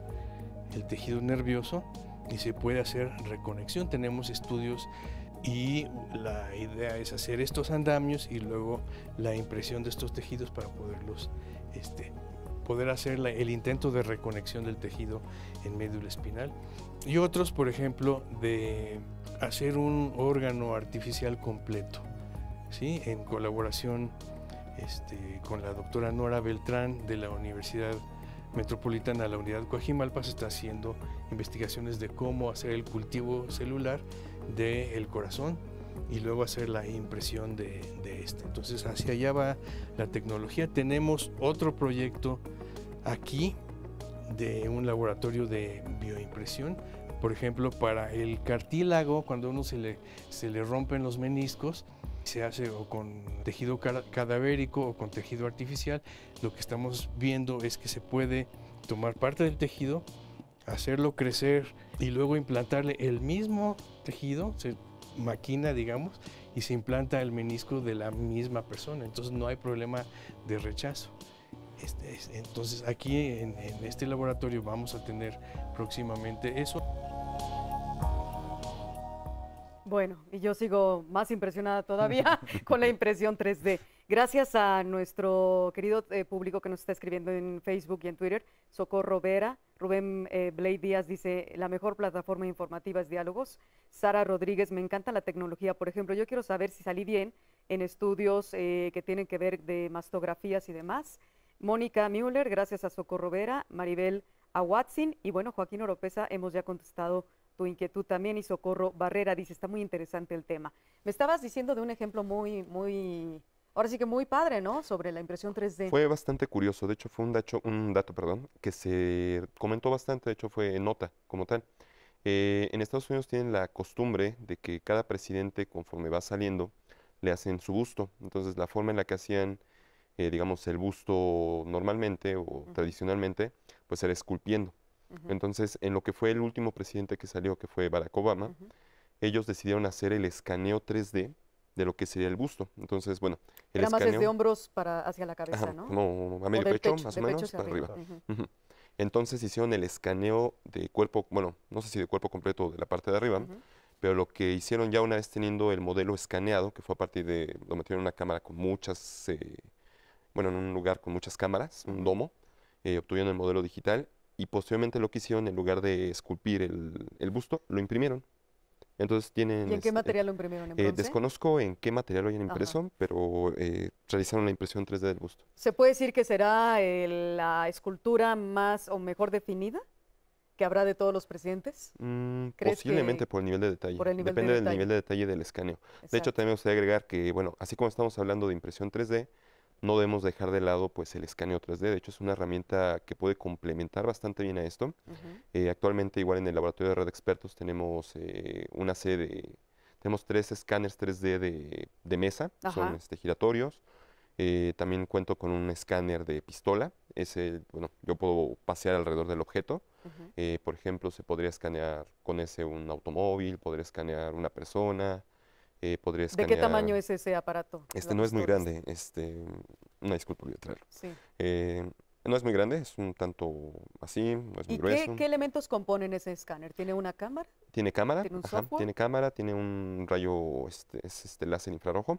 el tejido nervioso y se puede hacer reconexión. Tenemos estudios y la idea es hacer estos andamios y luego la impresión de estos tejidos para poderlos poder hacer el intento de reconexión del tejido en médula espinal. Y otros, por ejemplo, de hacer un órgano artificial completo, ¿sí? En colaboración con la doctora Nora Beltrán de la Universidad Metropolitana, la Unidad Coajimalpa, se está haciendo investigaciones de cómo hacer el cultivo celular del corazón y luego hacer la impresión de este. Entonces hacia allá va la tecnología. Tenemos otro proyecto aquí de un laboratorio de bioimpresión, por ejemplo, para el cartílago, cuando a uno se le rompen los meniscos, se hace o con tejido cadavérico o con tejido artificial. Lo que estamos viendo es que se puede tomar parte del tejido, hacerlo crecer y luego implantarle el mismo tejido, se maquina, digamos, y se implanta el menisco de la misma persona. Entonces no hay problema de rechazo. Entonces aquí en este laboratorio vamos a tener próximamente eso. Bueno, y yo sigo más impresionada todavía con la impresión 3D. Gracias a nuestro querido público que nos está escribiendo en Facebook y en Twitter, Socorro Vera, Rubén Blade Díaz dice, la mejor plataforma informativa es Diálogos. Sara Rodríguez, me encanta la tecnología. Por ejemplo, yo quiero saber si salí bien en estudios que tienen que ver de mastografías y demás. Mónica Müller, gracias a Socorro Vera, Maribel Aguatzin y bueno, Joaquín Oropesa, hemos ya contestado tu inquietud también, y Socorro Barrera dice, está muy interesante el tema. Me estabas diciendo de un ejemplo ahora sí que muy padre, ¿no? Sobre la impresión 3D. Fue bastante curioso, de hecho fue un dato, que se comentó bastante, de hecho fue nota como tal. En Estados Unidos tienen la costumbre de que cada presidente, conforme va saliendo, le hacen su busto. Entonces la forma en la que hacían, digamos, el busto normalmente o tradicionalmente, pues era esculpiendo. Entonces, en lo que fue el último presidente que salió, que fue Barack Obama, ellos decidieron hacer el escaneo 3D de lo que sería el busto. Entonces, bueno, el era escaneo... más desde hombros hacia la cabeza, Ajá, ¿no? como a medio pecho, más o menos, para arriba. Entonces hicieron el escaneo de cuerpo, bueno, no sé si de cuerpo completo o de la parte de arriba, pero lo que hicieron ya una vez teniendo el modelo escaneado, que fue a partir de, lo metieron en una cámara con muchas, bueno, en un lugar con muchas cámaras, un domo, obtuvieron el modelo digital, y posteriormente lo que hicieron, en lugar de esculpir el busto, lo imprimieron. Entonces tienen... ¿Y en qué material lo imprimieron? ¿En bronce? Desconozco en qué material lo hayan impreso, pero realizaron la impresión 3D del busto. ¿Se puede decir que será la escultura más o mejor definida que habrá de todos los presidentes? Posiblemente por el nivel de detalle. Depende del nivel de detalle del escaneo. Exacto. De hecho, también me gustaría agregar que, bueno, así como estamos hablando de impresión 3D, no debemos dejar de lado pues el escaneo 3D. De hecho, es una herramienta que puede complementar bastante bien a esto. Actualmente, igual en el laboratorio de Red Expertos, tenemos una serie tenemos 3 escáneres 3D de mesa, son giratorios. También cuento con un escáner de pistola. Bueno, yo puedo pasear alrededor del objeto. Por ejemplo, se podría escanear con ese un automóvil, podría escanear una persona. Podría escanear... ¿De qué tamaño es ese aparato? No es muy grande, una disculpa, voy a traerlo. Sí. No es muy grande, es un tanto así, no es muy grueso. ¿Y qué elementos componen ese escáner? ¿Tiene una cámara? Tiene cámara, ¿Tiene un software? Tiene cámara, tiene un rayo, láser infrarrojo.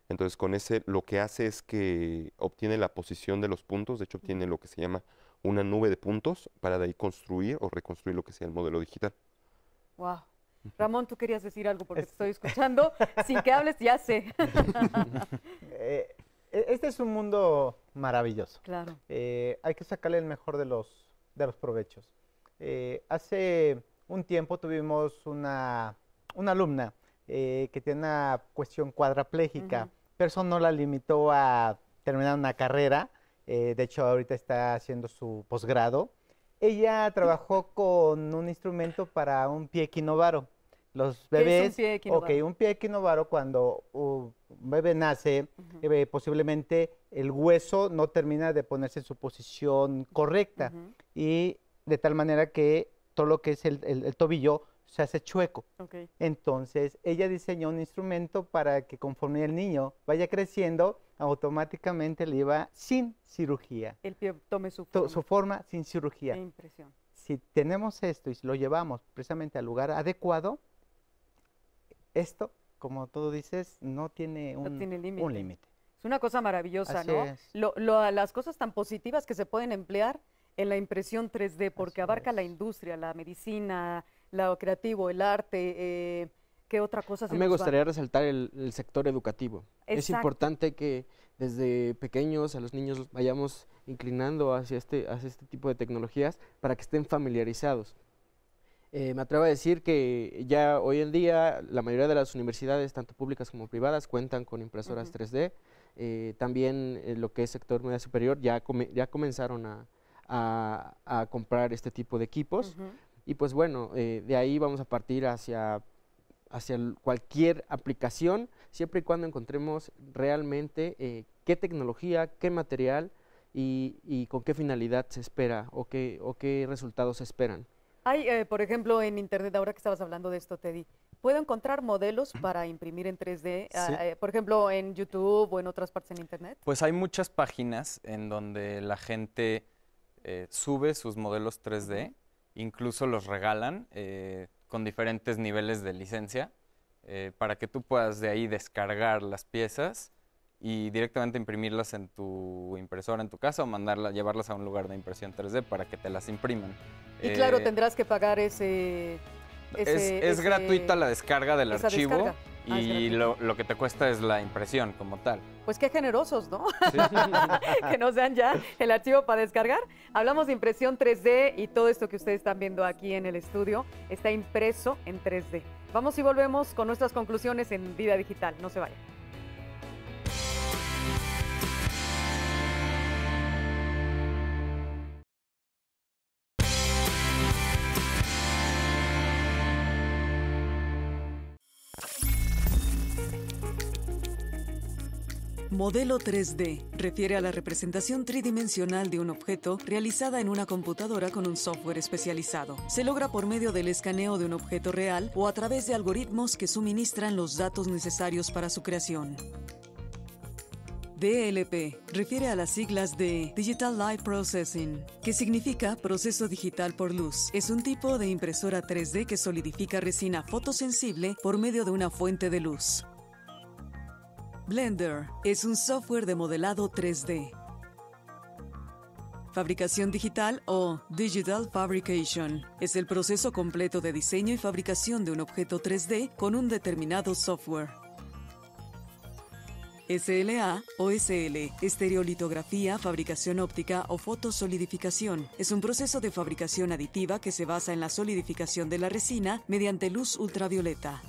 Entonces con ese lo que hace es que obtiene la posición de los puntos, de hecho obtiene lo que se llama una nube de puntos para de ahí construir o reconstruir lo que sea el modelo digital. Wow. Ramón, tú querías decir algo porque te estoy escuchando. Sin que hables, ya sé. Este es un mundo maravilloso. Claro. Hay que sacarle el mejor de los provechos. Hace un tiempo tuvimos una alumna que tiene una cuestión cuadraplégica, pero eso no la limitó a terminar una carrera. De hecho, ahorita está haciendo su posgrado. Ella trabajó con un instrumento para un pie equinovaro. Los bebés, ¿Qué es un pie equinovaro? un pie equinovaro, cuando un bebé nace, posiblemente el hueso no termina de ponerse en su posición correcta y de tal manera que todo lo que es el tobillo se hace chueco. Okay. Entonces, ella diseñó un instrumento para que conforme el niño vaya creciendo, automáticamente le iba sin cirugía. El pie tome su forma sin cirugía. Qué impresión. Si tenemos esto y si lo llevamos precisamente al lugar adecuado, esto, como tú dices, no tiene un límite. Es una cosa maravillosa, Así ¿no? es. Las cosas tan positivas que se pueden emplear en la impresión 3D, porque abarca la industria, la medicina, lo creativo, el arte. ¿Qué otra cosa se A mí me nos va? gustaría resaltar el sector educativo. Es Exacto. importante que desde pequeños a los niños vayamos inclinando hacia este tipo de tecnologías para que estén familiarizados. Me atrevo a decir que ya hoy en día la mayoría de las universidades, tanto públicas como privadas, cuentan con impresoras 3D. También lo que es sector media superior ya comenzaron a comprar este tipo de equipos. Y pues bueno, de ahí vamos a partir hacia cualquier aplicación, siempre y cuando encontremos realmente qué tecnología, qué material y con qué finalidad se espera o qué resultados se esperan. Hay, por ejemplo, en Internet, ahora que estabas hablando de esto, Teddy, ¿puedo encontrar modelos para imprimir en 3D? Sí. Por ejemplo, en YouTube o en otras partes en Internet. Pues hay muchas páginas en donde la gente sube sus modelos 3D, incluso los regalan con diferentes niveles de licencia, para que tú puedas de ahí descargar las piezas y directamente imprimirlas en tu impresora en tu casa o llevarlas a un lugar de impresión 3D para que te las impriman. Y claro, tendrás que pagar es gratuita la descarga del archivo descarga. y lo que te cuesta es la impresión como tal. Pues qué generosos, ¿no? Sí. Que nos dan ya el archivo para descargar. Hablamos de impresión 3D y todo esto que ustedes están viendo aquí en el estudio está impreso en 3D. Vamos y volvemos con nuestras conclusiones en Vida Digital. No se vayan. Modelo 3D refiere a la representación tridimensional de un objeto realizada en una computadora con un software especializado. Se logra por medio del escaneo de un objeto real o a través de algoritmos que suministran los datos necesarios para su creación. DLP refiere a las siglas de Digital Light Processing, que significa proceso digital por luz. Es un tipo de impresora 3D que solidifica resina fotosensible por medio de una fuente de luz. Blender es un software de modelado 3D. Fabricación digital o Digital Fabrication es el proceso completo de diseño y fabricación de un objeto 3D con un determinado software. SLA o SL, estereolitografía, fabricación óptica o fotosolidificación. Es un proceso de fabricación aditiva que se basa en la solidificación de la resina mediante luz ultravioleta.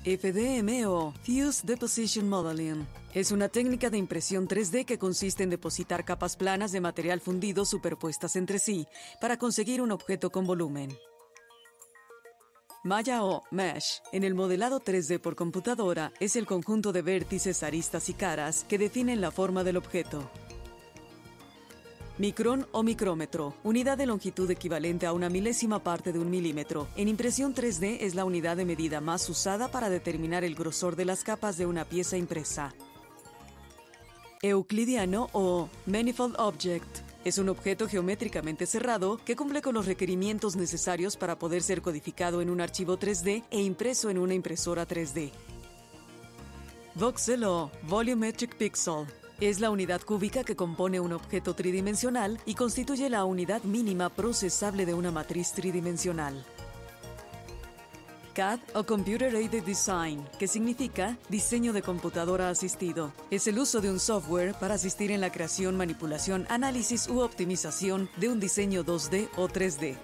FDM o Fused Deposition Modeling es una técnica de impresión 3D que consiste en depositar capas planas de material fundido superpuestas entre sí para conseguir un objeto con volumen. Malla o Mesh, en el modelado 3D por computadora, es el conjunto de vértices, aristas y caras que definen la forma del objeto. Micrón o micrómetro, unidad de longitud equivalente a una milésima parte de un milímetro. En impresión 3D es la unidad de medida más usada para determinar el grosor de las capas de una pieza impresa. Euclidiano o Manifold Object es un objeto geométricamente cerrado que cumple con los requerimientos necesarios para poder ser codificado en un archivo 3D e impreso en una impresora 3D. Voxel o Volumetric Pixel es la unidad cúbica que compone un objeto tridimensional y constituye la unidad mínima procesable de una matriz tridimensional. CAD o Computer Aided Design, que significa diseño de computadora asistido. Es el uso de un software para asistir en la creación, manipulación, análisis u optimización de un diseño 2D o 3D.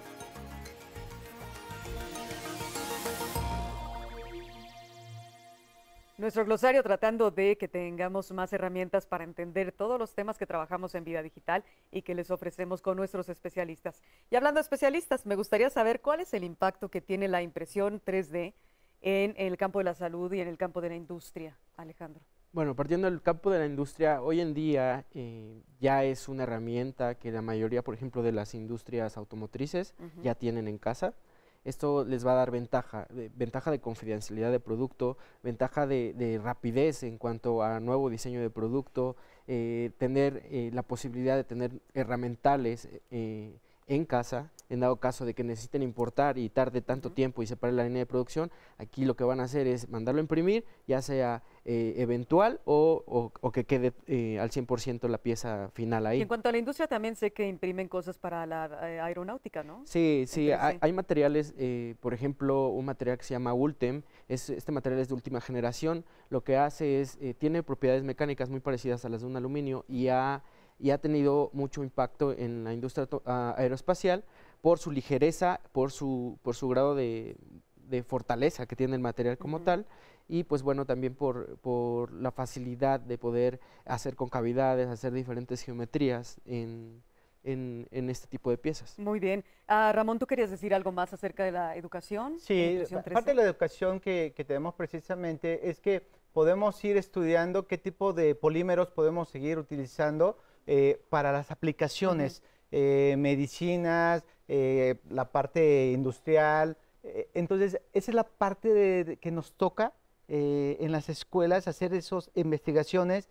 Nuestro glosario tratando de que tengamos más herramientas para entender todos los temas que trabajamos en Vida Digital y que les ofrecemos con nuestros especialistas. Y hablando de especialistas, me gustaría saber cuál es el impacto que tiene la impresión 3D en el campo de la salud y en el campo de la industria, Alejandro. Bueno, partiendo del campo de la industria, hoy en día ya es una herramienta que la mayoría, por ejemplo, de las industrias automotrices ya tienen en casa. Esto les va a dar ventaja de confidencialidad de producto, ventaja de rapidez en cuanto a nuevo diseño de producto, tener la posibilidad de tener herramientales en casa, en dado caso de que necesiten importar y tarde tanto tiempo y separar la línea de producción. Aquí lo que van a hacer es mandarlo a imprimir, ya sea eventual o que quede al 100% la pieza final ahí. Y en cuanto a la industria, también sé que imprimen cosas para la aeronáutica, ¿no? Sí, hay materiales, por ejemplo, un material que se llama Ultem, este material es de última generación, lo que hace es, tiene propiedades mecánicas muy parecidas a las de un aluminio y ha tenido mucho impacto en la industria aeroespacial por su ligereza, por su grado de fortaleza que tiene el material como tal, y pues bueno, también por la facilidad de poder hacer concavidades, hacer diferentes geometrías en este tipo de piezas. Muy bien. Ramón, ¿tú querías decir algo más acerca de la educación? Sí, parte de la educación que tenemos precisamente es que podemos ir estudiando qué tipo de polímeros podemos seguir utilizando para las aplicaciones, medicinas, la parte industrial. Entonces, esa es la parte que nos toca en las escuelas, hacer esas investigaciones,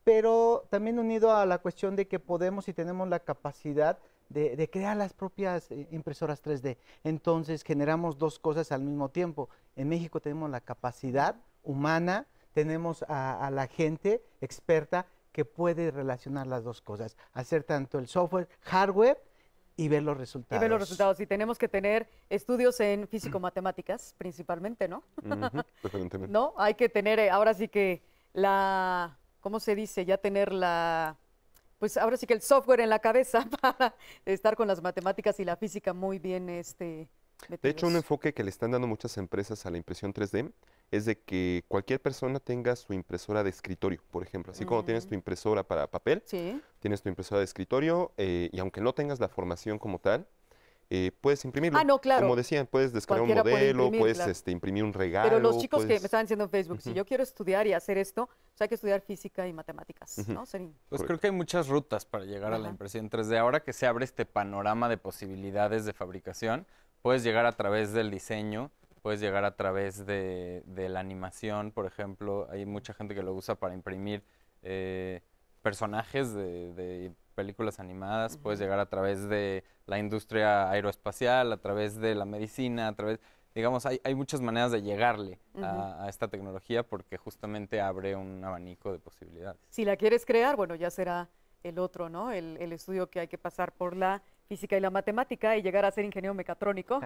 pero también unido a la cuestión de que podemos y tenemos la capacidad de crear las propias impresoras 3D. Entonces, generamos dos cosas al mismo tiempo. En México tenemos la capacidad humana, tenemos a la gente experta que puede relacionar las dos cosas, hacer tanto el software, hardware y ver los resultados. Y ver los resultados. Y tenemos que tener estudios en físico-matemáticas, principalmente, ¿no? Preferentemente. No, hay que tener, ahora sí que ¿cómo se dice? Ya tener pues ahora sí que el software en la cabeza para estar con las matemáticas y la física muy bien De hecho, un enfoque que le están dando muchas empresas a la impresión 3D es de que cualquier persona tenga su impresora de escritorio, por ejemplo. Así como tienes tu impresora para papel, tienes tu impresora de escritorio y aunque no tengas la formación como tal, puedes imprimirlo. No, claro. Como decían, puedes descargar un modelo, puedes imprimir un regalo. Pero los chicos que me estaban diciendo en Facebook, si yo quiero estudiar y hacer esto, pues hay que estudiar física y matemáticas, ¿no? Pues creo que hay muchas rutas para llegar a la impresión 3D. Ahora que se abre este panorama de posibilidades de fabricación, puedes llegar a través del diseño, puedes llegar a través de la animación, por ejemplo. Hay mucha gente que lo usa para imprimir personajes de películas animadas. Puedes llegar a través de la industria aeroespacial, a través de la medicina, a través, digamos, hay muchas maneras de llegarle a esta tecnología porque justamente abre un abanico de posibilidades. Si la quieres crear, bueno, ya será el otro, ¿no? El estudio que hay que pasar por la física y la matemática y llegar a ser ingeniero mecatrónico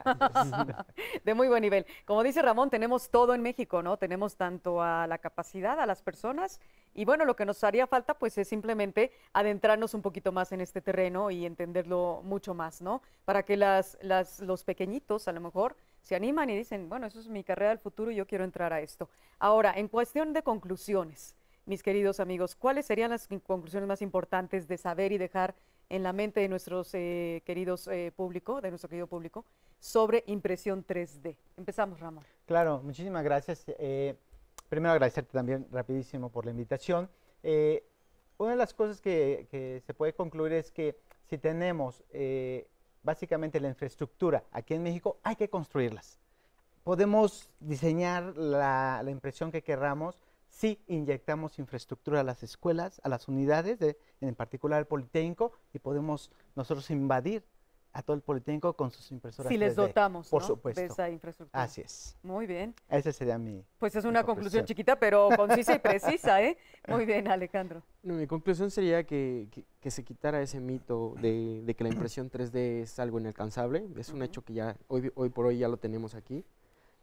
de muy buen nivel. Como dice Ramón, tenemos todo en México, ¿no? Tenemos tanto a la capacidad, a las personas y bueno, lo que nos haría falta pues es simplemente adentrarnos un poquito más en este terreno y entenderlo mucho más, ¿no? Para que los pequeñitos a lo mejor se animan y dicen, bueno, eso es mi carrera del futuro y yo quiero entrar a esto. Ahora, en cuestión de conclusiones, mis queridos amigos, ¿cuáles serían las conclusiones más importantes de saber y dejar en la mente de nuestros queridos público, de nuestro querido público, sobre impresión 3D? Empezamos, Ramón. Claro, muchísimas gracias. Primero agradecerte también rapidísimo por la invitación. Una de las cosas que se puede concluir es que si tenemos básicamente la infraestructura aquí en México, hay que construirlas. Podemos diseñar la impresión que querramos si inyectamos infraestructura a las escuelas, a las unidades, en particular el Politécnico, y podemos nosotros invadir a todo el Politécnico con sus impresoras 3D. Si les dotamos, por ¿no? supuesto, de esa infraestructura. Así es. Muy bien. Esa sería mi Pues es una conclusión chiquita, pero concisa y precisa, ¿eh? Muy bien, Alejandro. No, mi conclusión sería que se quitara ese mito de que la impresión 3D es algo inalcanzable. Es un hecho que ya hoy por hoy ya lo tenemos aquí.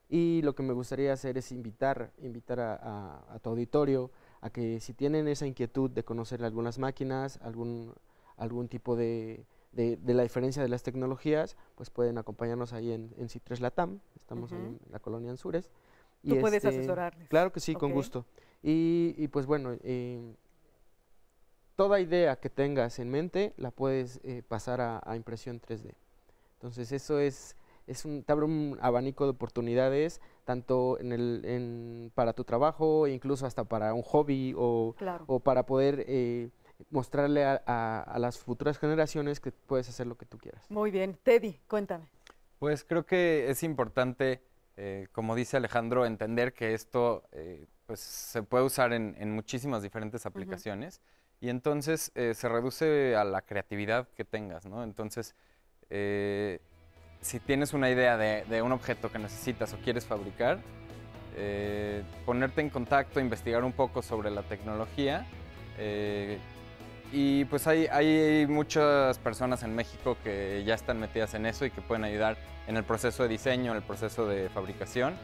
Y lo que me gustaría hacer es invitar a tu auditorio a que si tienen esa inquietud de conocer algunas máquinas, algún tipo de la diferencia de las tecnologías, pues pueden acompañarnos ahí en C3 Latam, estamos ahí en la colonia Anzures. Tú puedes asesorarles. Claro que sí, con gusto. Y pues bueno, toda idea que tengas en mente la puedes pasar a impresión 3D. Entonces eso te abre un abanico de oportunidades, tanto para tu trabajo, incluso hasta para un hobby o para poder mostrarle a las futuras generaciones que puedes hacer lo que tú quieras. Muy bien. Teddy, cuéntame. Pues creo que es importante, como dice Alejandro, entender que esto pues se puede usar en muchísimas diferentes aplicaciones y entonces se reduce a la creatividad que tengas, ¿no? Entonces, si tienes una idea de un objeto que necesitas o quieres fabricar, ponerte en contacto, investigar un poco sobre la tecnología. Y pues hay muchas personas en México que ya están metidas en eso y que pueden ayudar en el proceso de diseño, en el proceso de fabricación,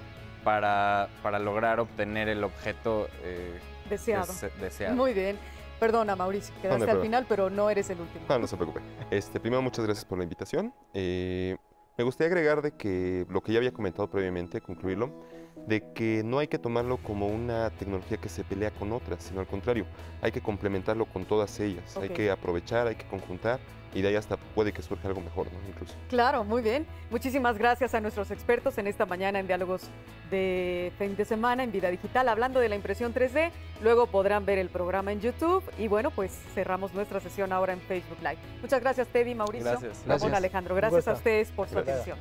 para lograr obtener el objeto deseado. Muy bien. Perdona, Mauricio, quedaste al final, pero no eres el último. No se preocupe. Primero, muchas gracias por la invitación. Me gustaría agregar de que lo que ya había comentado previamente, concluirlo, de que no hay que tomarlo como una tecnología que se pelea con otras, sino al contrario, hay que complementarlo con todas ellas. Hay que aprovechar, hay que conjuntar y de ahí hasta puede que surja algo mejor, ¿no? Incluso. Claro, muy bien. Muchísimas gracias a nuestros expertos en esta mañana en Diálogos de Fin de Semana en Vida Digital, hablando de la impresión 3D. Luego podrán ver el programa en YouTube y bueno, pues cerramos nuestra sesión ahora en Facebook Live. Muchas gracias, Teddy, Mauricio. Gracias. Alejandro. Gracias a ustedes por su atención.